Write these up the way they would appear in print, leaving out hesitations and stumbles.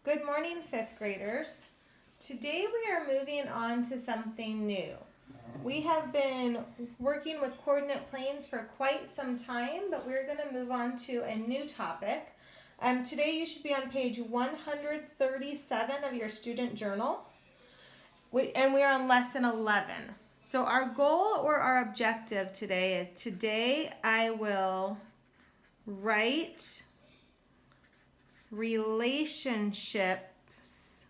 Good morning, fifth graders. Today we are moving on to something new. We have been working with coordinate planes for quite some time, but we're going to move on to a new topic. Today you should be on page 137 of your student journal, and we are on lesson 11. So our goal or our objective today is I will write relationships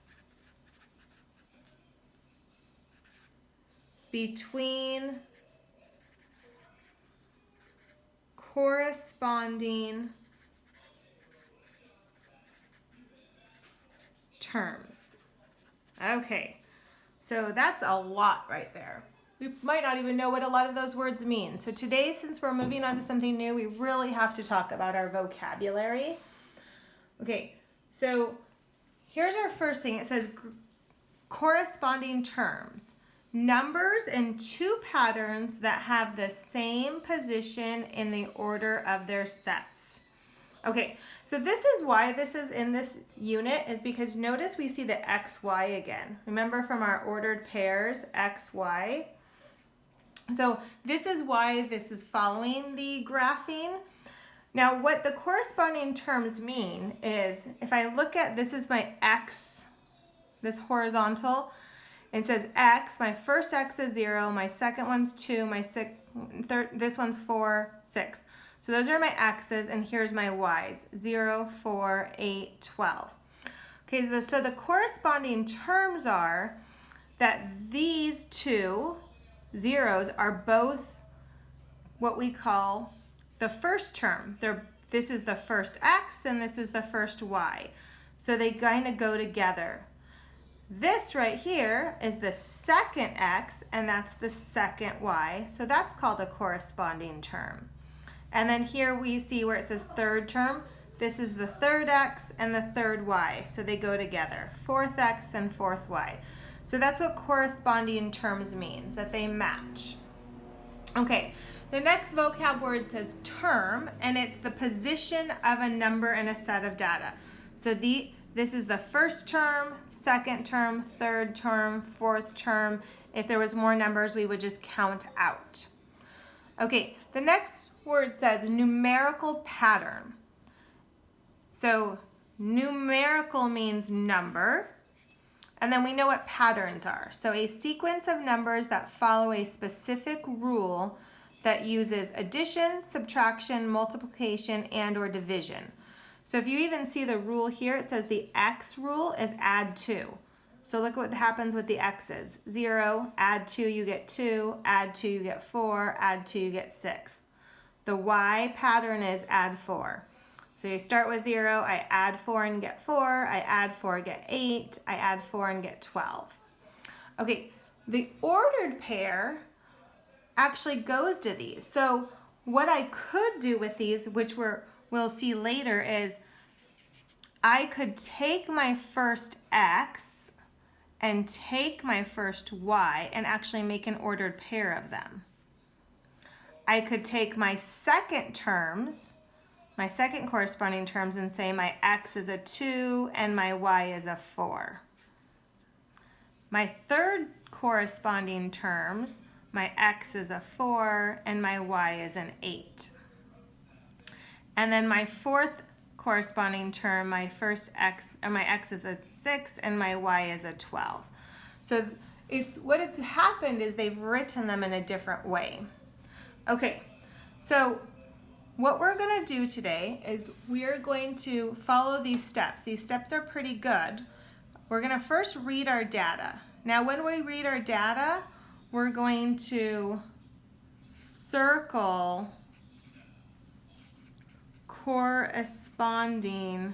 between corresponding terms. Okay, so that's a lot right there. We might not even know what a lot of those words mean. So today, since we're moving on to something new, we really have to talk about our vocabulary. Okay, so here's our first thing. It says corresponding terms. Numbers in two patterns that have the same position in the order of their sets. Okay, so this is why this is in this unit, is because notice we see the XY again. Remember from our ordered pairs, XY. So this is why this is following the graphing. Now what the corresponding terms mean is, if I look at, this is my X, this horizontal, it says X, my first X is 0, my second one's 2, this one's 4, 6. So those are my X's, and here's my Y's, 0, 4, 8, 12. Okay, so the corresponding terms are that these two zeros are both what we call the first term. This is the first X and this is the first Y. So they kind of go together. This right here is the second X and that's the second Y. So that's called a corresponding term. And then here we see where it says third term. This is the third X and the third Y. So they go together. Fourth X and fourth Y. So that's what corresponding terms means, that they match. Okay. The next vocab word says term, and it's the position of a number in a set of data. So this is the first term, second term, third term, fourth term. If there was more numbers, we would just count out. Okay, the next word says numerical pattern. So numerical means number, and then we know what patterns are. So a sequence of numbers that follow a specific rule that uses addition, subtraction, multiplication, and or division. So if you even see the rule here, it says the X rule is add 2. So look what happens with the X's. 0, add 2, you get 2, add 2, you get 4, add 2, you get 6. The Y pattern is add 4. So you start with 0, I add 4 and get 4, I add 4, get 8, I add 4 and get 12. Okay, the ordered pair actually goes to these. So what I could do with these, which we'll see later, is I could take my first X and take my first Y and actually make an ordered pair of them. I could take my second corresponding terms, and say my X is a 2 and my Y is a 4. My third corresponding terms, my X is a 4 and my Y is an 8. And then my fourth corresponding term, my X is a 6 and my Y is a 12. So what's happened is they've written them in a different way. Okay, so what we're going to do today is we are going to follow these steps. These steps are pretty good. We're going to first read our data. Now when we read our data, we're going to circle corresponding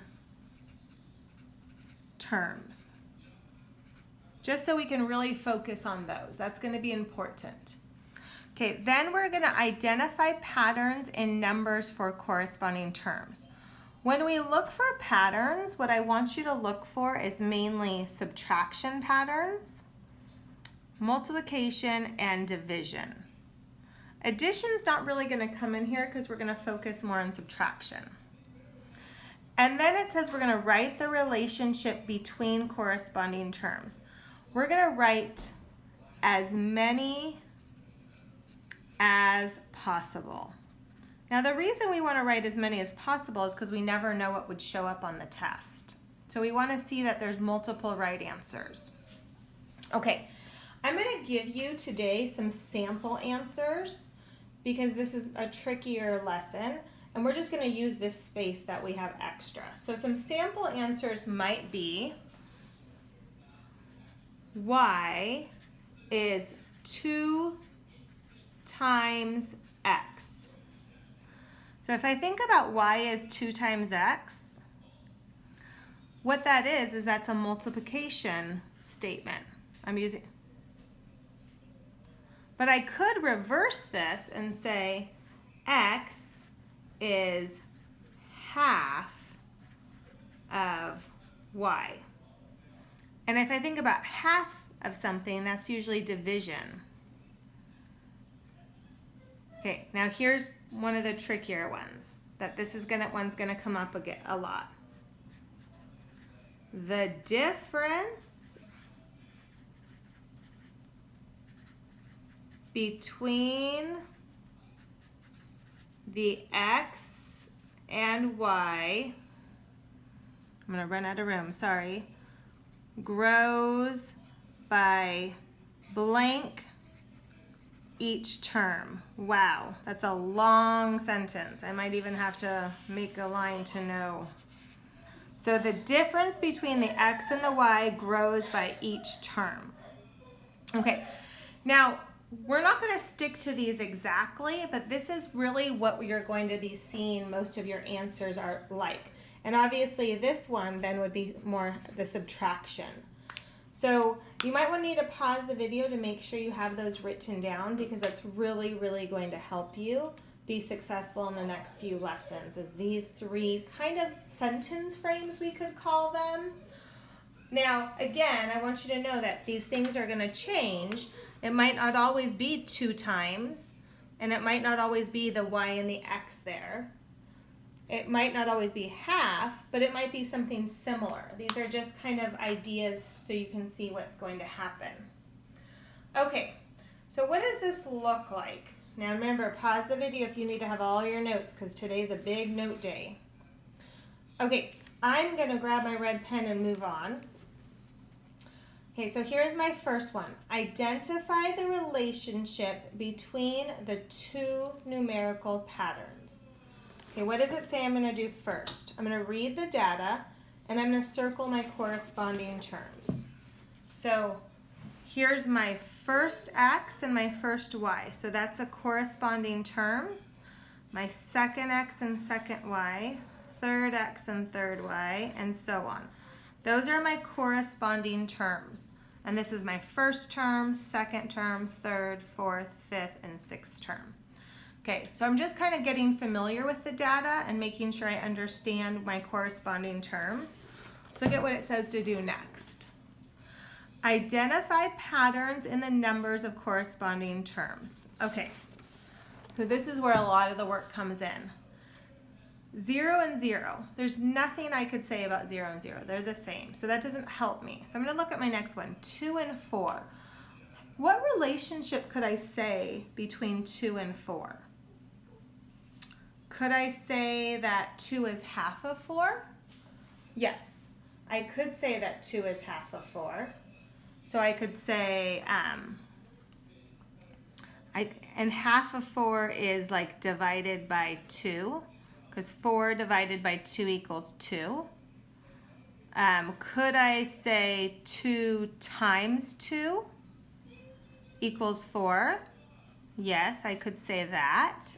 terms, just so we can really focus on those. That's going to be important. Okay, then we're going to identify patterns in numbers for corresponding terms. When we look for patterns, what I want you to look for is mainly subtraction patterns, multiplication, and division. Addition's not really going to come in here because we're going to focus more on subtraction. And then it says we're going to write the relationship between corresponding terms. We're going to write as many as possible. Now the reason we want to write as many as possible is because we never know what would show up on the test. So we want to see that there's multiple right answers. Okay, I'm going to give you today some sample answers because this is a trickier lesson, and we're just going to use this space that we have extra. So some sample answers might be y is 2 times x. So if I think about y as 2 times x, what that is that's a multiplication statement. But I could reverse this and say x is half of y. And if I think about half of something, that's usually division. Okay, now here's one of the trickier ones that one's gonna come up a lot. The difference between the x and y, I'm gonna run out of room, sorry, grows by blank each term. Wow, that's a long sentence. I might even have to make a line to know. So the difference between the x and the y grows by each term. Okay, now we're not going to stick to these exactly, but this is really what you're going to be seeing most of your answers are like. And obviously this one then would be more the subtraction. So you might want to need to pause the video to make sure you have those written down because that's really, really going to help you be successful in the next few lessons, is these 3 kind of sentence frames, we could call them. Now, again, I want you to know that these things are going to change. It might not always be 2 times, and it might not always be the y and the x there. It might not always be half, but it might be something similar. These are just kind of ideas so you can see what's going to happen. Okay, so what does this look like? Now remember, pause the video if you need to have all your notes because today's a big note day. Okay, I'm going to grab my red pen and move on. Okay, so here's my first one. Identify the relationship between the 2 numerical patterns. Okay, what does it say I'm going to do first? I'm going to read the data, and I'm going to circle my corresponding terms. So here's my first x and my first y. So that's a corresponding term. My second x and second y, third x and third y, and so on. Those are my corresponding terms. And this is my first term, second term, third, fourth, fifth, and sixth term. Okay, so I'm just kind of getting familiar with the data and making sure I understand my corresponding terms. Let's look at what it says to do next. Identify patterns in the numbers of corresponding terms. Okay, so this is where a lot of the work comes in. 0 and 0. There's nothing I could say about 0 and 0. They're the same, so that doesn't help me. So I'm going to look at my next one, 2 and 4. What relationship could I say between 2 and 4? Could I say that 2 is half of 4? Yes, I could say that 2 is half of 4. So I could say, and half of 4 is like divided by 2, because 4 divided by 2 equals 2. Could I say 2 times 2 equals 4? Yes, I could say that.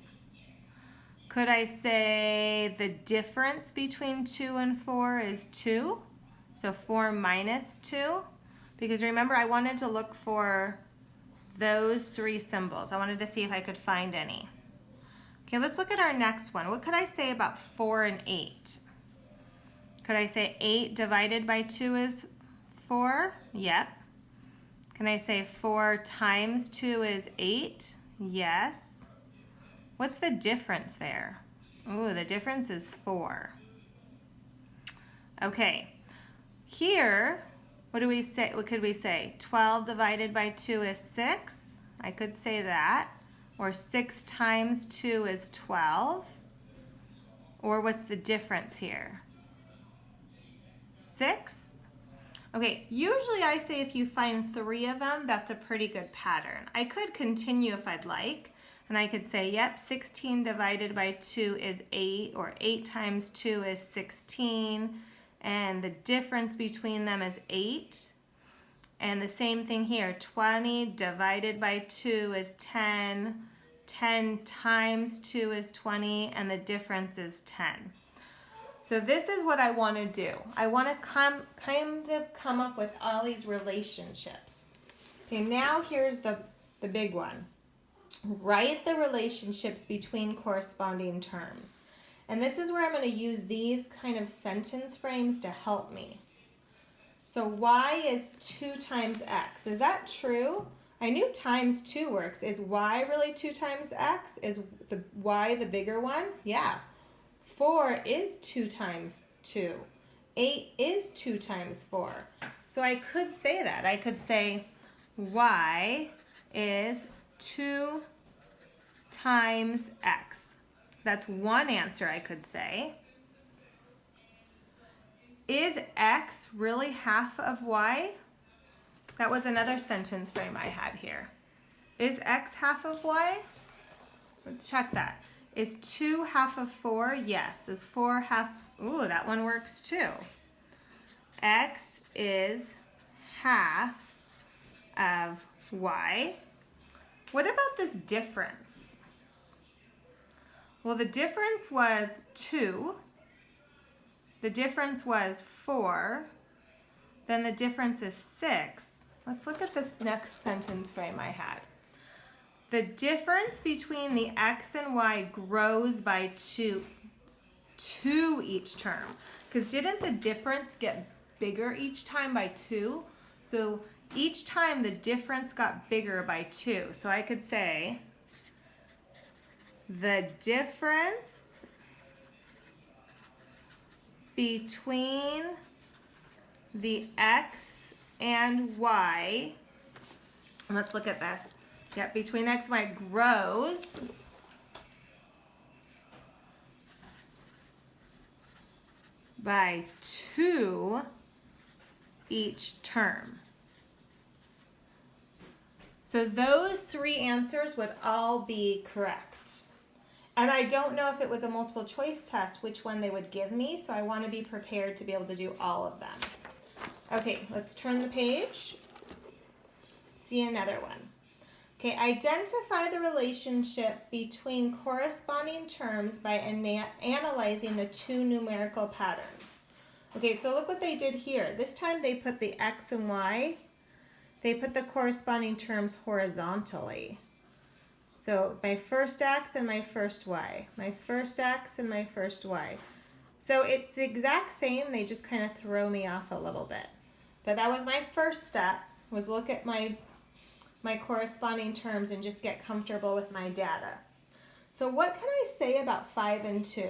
Could I say the difference between 2 and 4 is 2? So 4 minus 2? Because remember, I wanted to look for those 3 symbols. I wanted to see if I could find any. Okay, let's look at our next one. What could I say about 4 and 8? Could I say 8 divided by 2 is 4? Yep. Can I say 4 times 2 is 8? Yes. What's the difference there? Ooh, the difference is 4. Okay, here, what do we say? What could we say? 12 divided by 2 is 6. I could say that. Or 6 times 2 is 12. Or what's the difference here? 6? Okay, usually I say if you find 3 of them, that's a pretty good pattern. I could continue if I'd like, and I could say, yep, 16 divided by 2 is 8, or 8 times 2 is 16, and the difference between them is 8. And the same thing here, 20 divided by 2 is 10, 10 times 2 is 20, and the difference is 10. So this is what I want to do. I want to kind of come up with all these relationships. Okay, now here's the big one. Write the relationships between corresponding terms. And this is where I'm going to use these kind of sentence frames to help me. So y is 2 times x. Is that true? I knew times 2 works. Is y really 2 times x? Is the y the bigger one? Yeah. 4 is 2 times 2. 8 is 2 times 4. So I could say that. I could say y is 2 times x. That's one answer I could say. Is x really half of y? That was another sentence frame I had here. Is x half of y? Let's check that. Is 2 half of 4? Yes. Is 4 half? Ooh, that one works too. X is half of y. What about this difference? Well, the difference was 2. The difference was 4. Then the difference is 6. Let's look at this next sentence frame I had. The difference between the x and y grows by 2 each term. Because didn't the difference get bigger each time by 2? So each time the difference got bigger by 2. So I could say the difference between the x and y, and let's look at this. Yep, between x and y grows by 2 each term. So those 3 answers would all be correct. And I don't know if it was a multiple choice test which one they would give me, so I want to be prepared to be able to do all of them. Okay, let's turn the page. See another one. Okay, identify the relationship between corresponding terms by analyzing the 2 numerical patterns. Okay, so look what they did here. This time they put the x and y, they put the corresponding terms horizontally. So my first x and my first y, my first x and my first y. So it's the exact same, they just kind of throw me off a little bit. But that was my first step, was look at my corresponding terms and just get comfortable with my data. So what can I say about 5 and 2?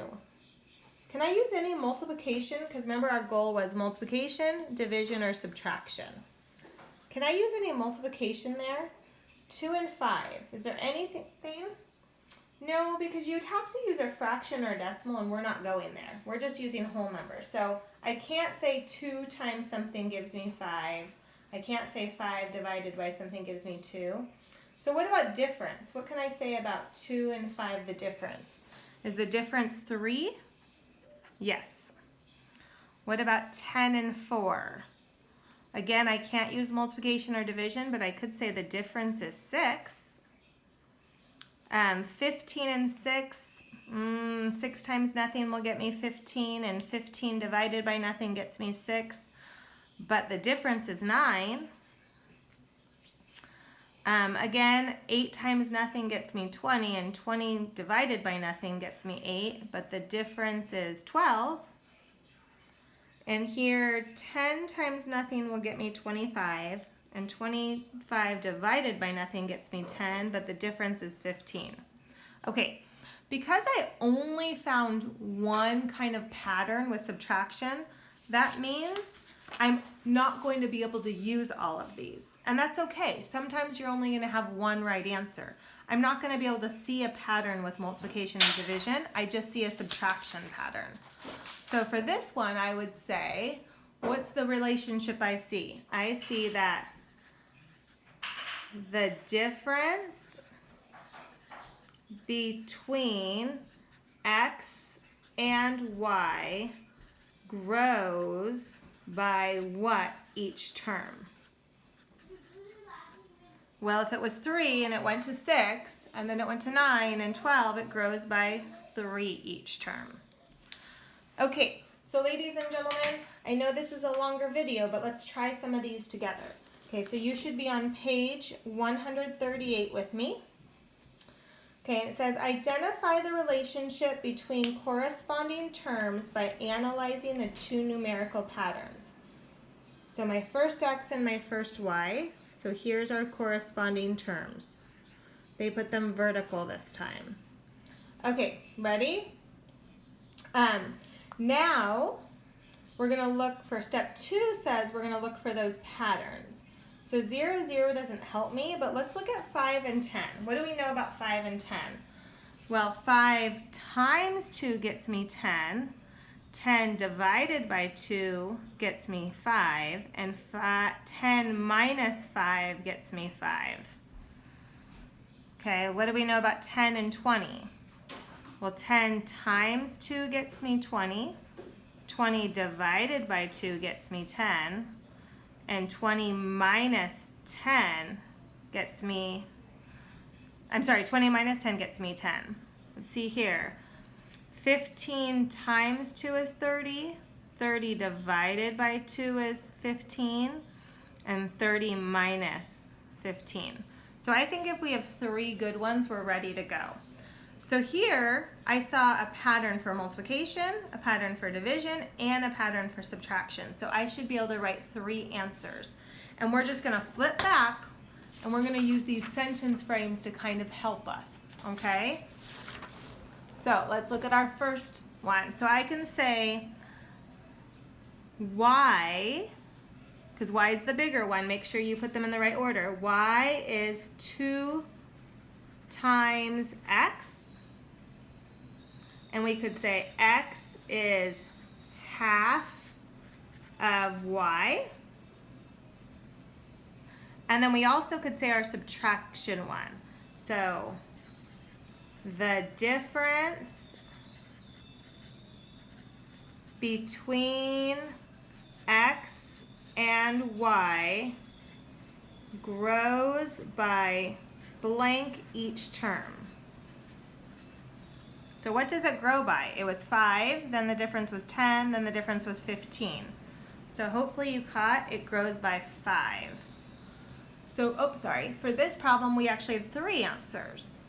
Can I use any multiplication? Because remember our goal was multiplication, division, or subtraction. Can I use any multiplication there? 2 and 5. Is there anything? No, because you'd have to use a fraction or a decimal, and we're not going there. We're just using whole numbers. So I can't say 2 times something gives me 5. I can't say 5 divided by something gives me 2. So what about difference? What can I say about 2 and 5, the difference? Is the difference 3? Yes. What about 10 and 4? Again, I can't use multiplication or division, but I could say the difference is 6. 15 and 6, 6 times nothing will get me 15, and 15 divided by nothing gets me 6, but the difference is 9. Again, 8 times nothing gets me 20, and 20 divided by nothing gets me 8, but the difference is 12. And here, 10 times nothing will get me 25, and 25 divided by nothing gets me 10, but the difference is 15. Okay, because I only found one kind of pattern with subtraction, that means I'm not going to be able to use all of these. And that's okay. Sometimes you're only going to have one right answer. I'm not going to be able to see a pattern with multiplication and division. I just see a subtraction pattern. So for this one, I would say, what's the relationship I see? I see that the difference between x and y grows by what each term? Well, if it was 3 and it went to 6, and then it went to 9 and 12, it grows by 3 each term. Okay, so ladies and gentlemen, I know this is a longer video, but let's try some of these together. Okay, so you should be on page 138 with me. Okay, and it says, identify the relationship between corresponding terms by analyzing the two numerical patterns. So my first x and my first y. So here's our corresponding terms. They put them vertical this time. Okay, ready? Now we're going to look for step 2 says we're going to look for those patterns. So 0, 0 doesn't help me, but let's look at 5 and 10. What do we know about 5 and 10? Well, 5 times 2 gets me 10. 10 divided by 2 gets me 5, and 10 minus 5 gets me 5. Okay, what do we know about 10 and 20? Well, 10 times 2 gets me 20. 20 divided by 2 gets me 10. And 20 minus 10 gets me, 20 minus 10 gets me 10. Let's see here. 15 times 2 is 30. 30 divided by 2 is 15. And 30 minus 15. So I think if we have 3 good ones, we're ready to go. So here I saw a pattern for multiplication, a pattern for division, and a pattern for subtraction. So I should be able to write 3 answers. And we're just going to flip back and we're going to use these sentence frames to kind of help us, okay? So let's look at our first one. So I can say y, because y is the bigger one, make sure you put them in the right order. Y is 2 times x. And we could say x is half of y. And then we also could say our subtraction one. So the difference between x and y grows by blank each term. So what does it grow by? It was 5, then the difference was 10, then the difference was 15. So hopefully you caught it grows by 5. So, for this problem we actually had 3 answers.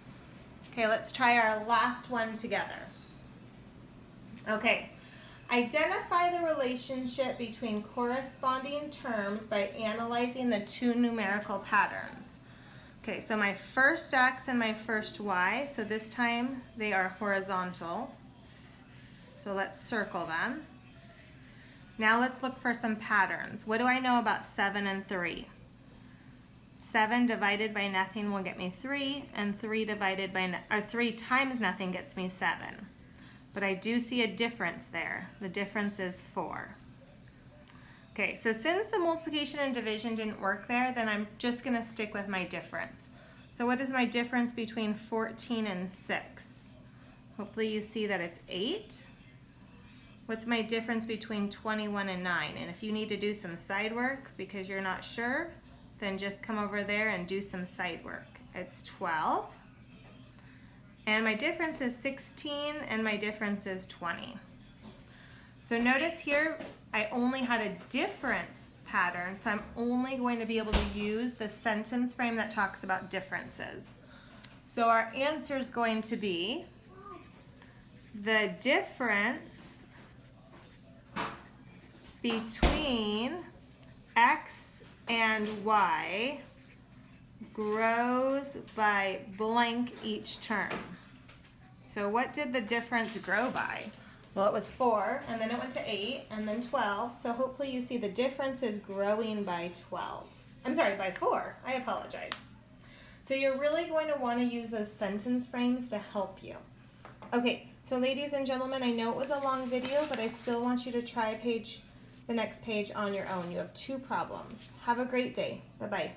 Okay, let's try our last one together. Okay, identify the relationship between corresponding terms by analyzing the two numerical patterns. Okay, so my first x and my first y, so this time they are horizontal. So let's circle them. Now let's look for some patterns. What do I know about 7 and 3? 7 divided by nothing will get me 3, and 3 times nothing gets me 7. But I do see a difference there. The difference is 4. Okay, so since the multiplication and division didn't work there, then I'm just going to stick with my difference. So what is my difference between 14 and 6? Hopefully you see that it's 8. What's my difference between 21 and 9? And if you need to do some side work because you're not sure, then just come over there and do some side work. It's 12. And my difference is 16, and my difference is 20. So notice here, I only had a difference pattern, so I'm only going to be able to use the sentence frame that talks about differences. So our answer is going to be the difference between x and y grows by blank each term. So what did the difference grow by? Well, it was 4, and then it went to 8, and then 12. So hopefully you see the difference is growing by 12. I'm sorry, by 4. I apologize. So you're really going to want to use those sentence frames to help you. Okay, so ladies and gentlemen, I know it was a long video, but I still want you to try the next page on your own. You have 2 problems. Have a great day. Bye-bye.